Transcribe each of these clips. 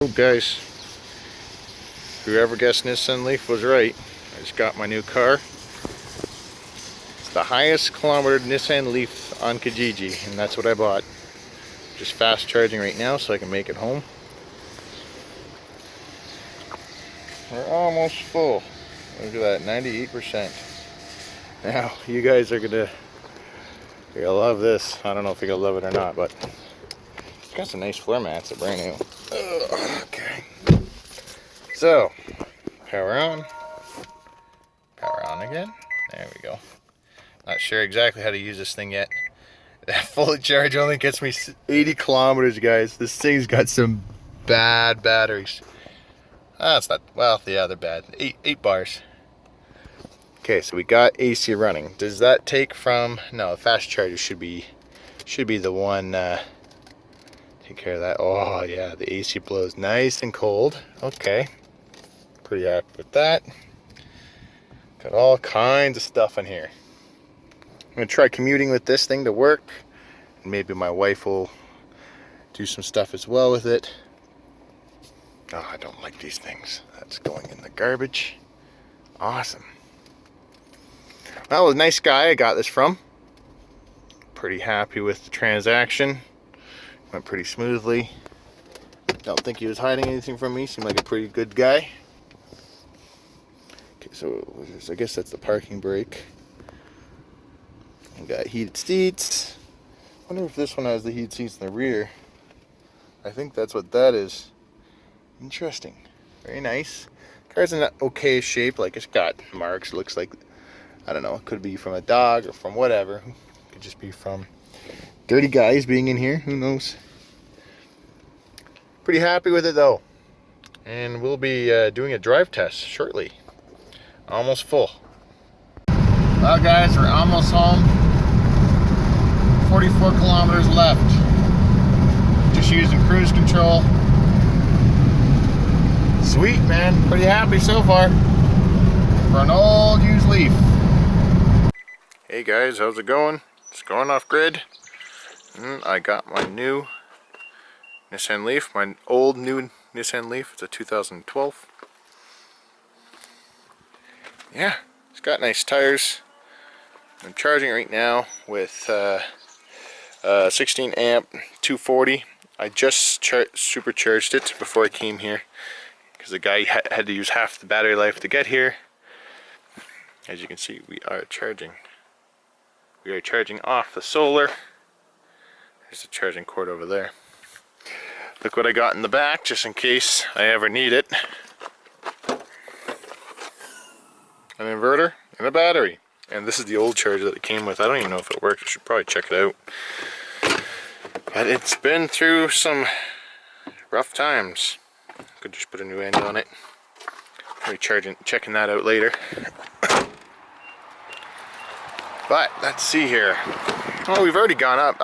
Oh guys, whoever guessed Nissan Leaf was right. I just got my new car. It's the highest kilometer Nissan Leaf on Kijiji, and that's what I bought. Just fast charging right now so I can make it home. We're almost full. Look at that, 98%. Now, you guys are you're gonna love this. I don't know if you're gonna love it or not, but it's got some nice floor mats, they're brand new. Okay. So, power on again. There we go. Not sure exactly how to use this thing yet. That fully charge only gets me 80 kilometers, guys. This thing's got some bad batteries. It's not, well, yeah, they're bad. Eight bars. Okay, so we got AC running. Does that take from, no, fast charger should be the one, take care of that. Oh yeah, the AC blows nice and cold. Okay, pretty happy with that. Got all kinds of stuff in here. I'm gonna try commuting with this thing to work. Maybe my wife will do some stuff as well with it. Oh, I don't like these things. That's going in the garbage. Awesome. Well, a nice guy I got this from. Pretty happy with the transaction. Went pretty smoothly. Don't think he was hiding anything from me. Seemed like a pretty good guy. Okay, so I guess that's the parking brake. We got heated seats. I wonder if this one has the heated seats in the rear. I think that's what that is. Interesting. Very nice. Car's in an okay shape. Like, it's got marks. It looks like, I don't know, it could be from a dog or from whatever. It could just be from dirty guys being in here. Who knows? Pretty happy with it though. And we'll be doing a drive test shortly. Almost full. Well guys, we're almost home. 44 kilometers left. Just using cruise control. Sweet, man. Pretty happy so far. For an old used Leaf. Hey guys, how's it going? It's going off grid. And I got my new Nissan Leaf. My old new Nissan Leaf. It's a 2012. Yeah, it's got nice tires. I'm charging right now with 16 amp 240. I just supercharged it before I came here because the guy had to use half the battery life to get here. As you can see, we are charging. We are charging off the solar. There's the charging cord over there. Look what I got in the back, just in case I ever need it. An inverter and a battery. And this is the old charger that it came with. I don't even know if it works. I should probably check it out. But it's been through some rough times. Could just put a new end on it. I'll be checking that out later. But let's see here. Oh, we've already gone up.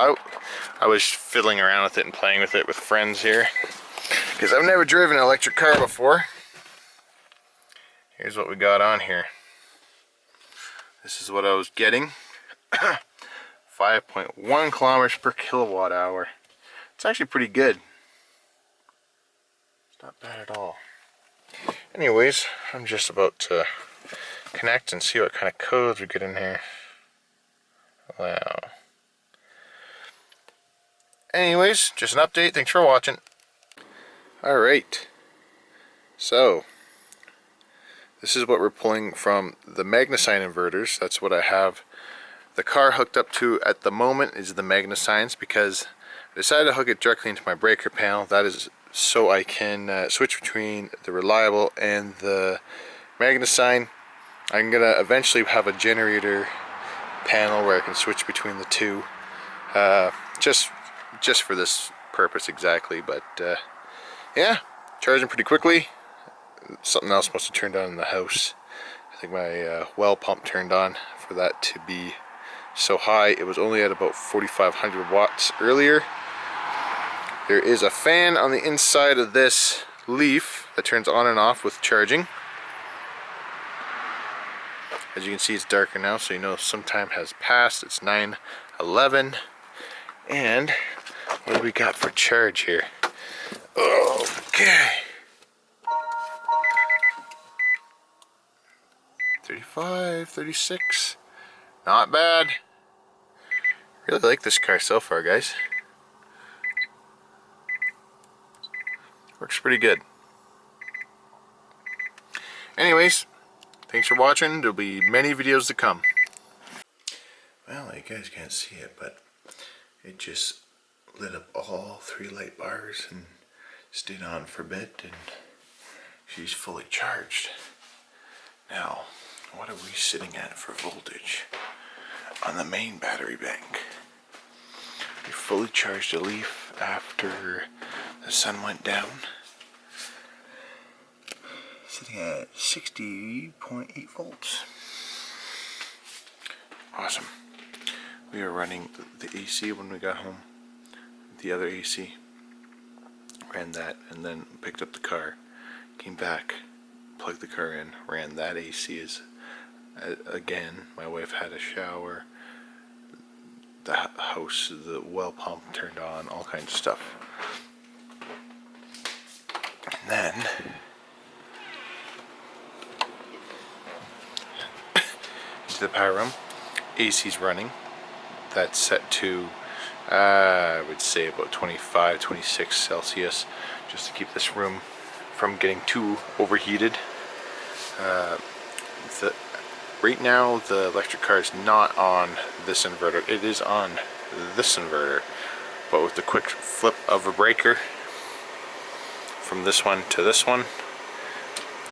I was fiddling around with it and playing with it with friends here, because I've never driven an electric car before. Here's what we got on here. This is what I was getting. 5.1 kilometers per kilowatt hour. It's actually pretty good. It's not bad at all. Anyways, I'm just about to connect and see what kind of codes we get in here. Wow. Anyways, just an update. Thanks for watching. Alright. So, this is what we're pulling from the MagnaSign inverters. That's what I have the car hooked up to at the moment, is the MagnaSigns, because I decided to hook it directly into my breaker panel. That is so I can switch between the reliable and the MagnaSign. I'm gonna eventually have a generator panel where I can switch between the two, just for this purpose exactly. But yeah, charging pretty quickly. Something else must have turned on in the house. I think my well pump turned on for that to be so high. It was only at about 4,500 watts earlier. There is a fan on the inside of this Leaf that turns on and off with charging. As you can see, it's darker now, so you know some time has passed. It's 9:11. And what do we got for charge here? Okay. 35, 36. Not bad. Really like this car so far, guys. Works pretty good. Anyways, thanks for watching. There'll be many videos to come. Well, you guys can't see it, but it just lit up all 3 light bars and stayed on for a bit, and she's fully charged. Now, what are we sitting at for voltage on the main battery bank? We fully charged a Leaf after the sun went down. Sitting at 60.8 volts. Awesome. We were running the AC when we got home. The other AC. Ran that and then picked up the car. Came back, plugged the car in, ran that AC again. My wife had a shower. The house, the well pump turned on, all kinds of stuff. And then into the power room. AC's running. That's set to I would say about 25, 26 Celsius, just to keep this room from getting too overheated. Right now the electric car is not on this inverter. It is on this inverter, but with the quick flip of a breaker from this one to this one,